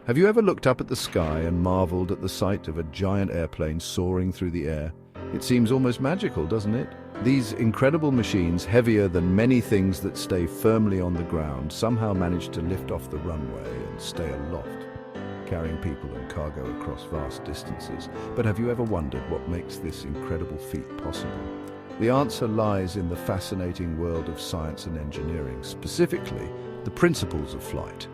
Have you ever looked up at the sky and marveled at the sight of a giant airplane soaring through the air? It seems almost magical, doesn't it? These incredible machines, heavier than many things that stay firmly on the ground, somehow manage to lift off the runway and stay aloft, carrying people and cargo across vast distances. But have you ever wondered what makes this incredible feat possible? The answer lies in the fascinating world of science and engineering, specifically the principles of flight.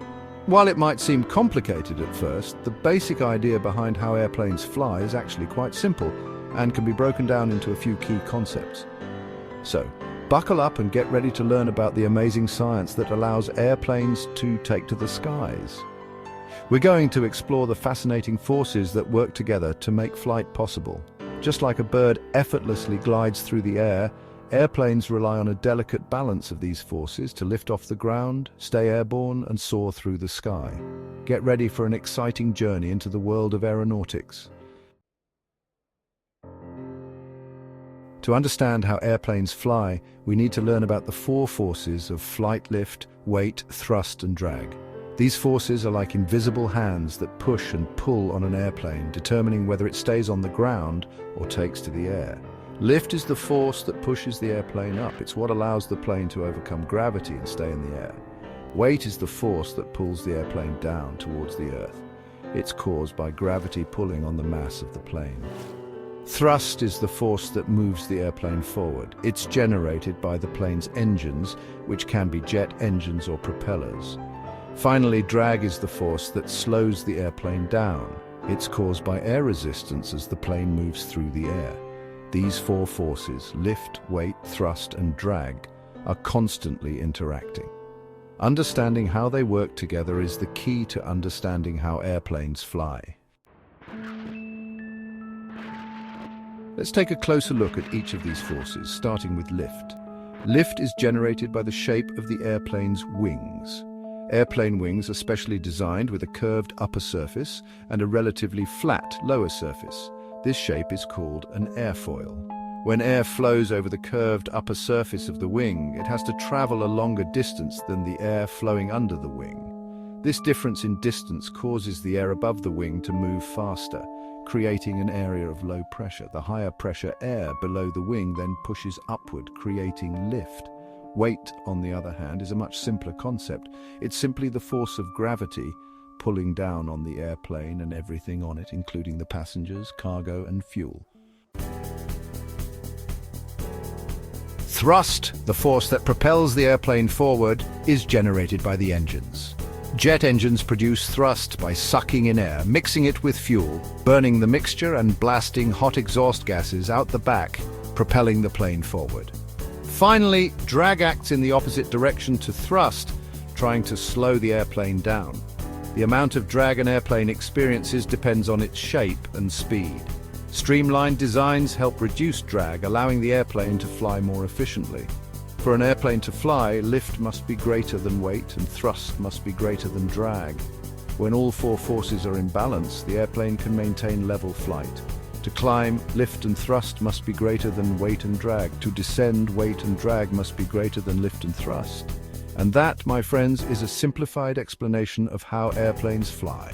While it might seem complicated at first, the basic idea behind how airplanes fly is actually quite simple and can be broken down into a few key concepts. So, buckle up and get ready to learn about the amazing science that allows airplanes to take to the skies. We're going to explore the fascinating forces that work together to make flight possible. Just like a bird effortlessly glides through the air, airplanes rely on a delicate balance of these forces to lift off the ground, stay airborne, and soar through the sky. Get ready for an exciting journey into the world of aeronautics. To understand how airplanes fly, we need to learn about the four forces of flight: lift, weight, thrust, and drag. These forces are like invisible hands that push and pull on an airplane, determining whether it stays on the ground or takes to the air. Lift is the force that pushes the airplane up. It's what allows the plane to overcome gravity and stay in the air. Weight is the force that pulls the airplane down towards the earth. It's caused by gravity pulling on the mass of the plane. Thrust is the force that moves the airplane forward. It's generated by the plane's engines, which can be jet engines or propellers. Finally, drag is the force that slows the airplane down. It's caused by air resistance as the plane moves through the air. These four forces, lift, weight, thrust, and drag, are constantly interacting. Understanding how they work together is the key to understanding how airplanes fly. Let's take a closer look at each of these forces, starting with lift. Lift is generated by the shape of the airplane's wings. Airplane wings are specially designed with a curved upper surface and a relatively flat lower surface. This shape is called an airfoil. When air flows over the curved upper surface of the wing, it has to travel a longer distance than the air flowing under the wing. This difference in distance causes the air above the wing to move faster, creating an area of low pressure. The higher pressure air below the wing then pushes upward, creating lift. Weight, on the other hand, is a much simpler concept. It's simply the force of gravity pulling down on the airplane and everything on it, including the passengers, cargo, and fuel. Thrust, the force that propels the airplane forward, is generated by the engines. Jet engines produce thrust by sucking in air, mixing it with fuel, burning the mixture and blasting hot exhaust gases out the back, propelling the plane forward. Finally, drag acts in the opposite direction to thrust, trying to slow the airplane down. The amount of drag an airplane experiences depends on its shape and speed. Streamlined designs help reduce drag, allowing the airplane to fly more efficiently. For an airplane to fly, lift must be greater than weight and thrust must be greater than drag. When all four forces are in balance, the airplane can maintain level flight. To climb, lift and thrust must be greater than weight and drag. To descend, weight and drag must be greater than lift and thrust. And that, my friends, is a simplified explanation of how airplanes fly.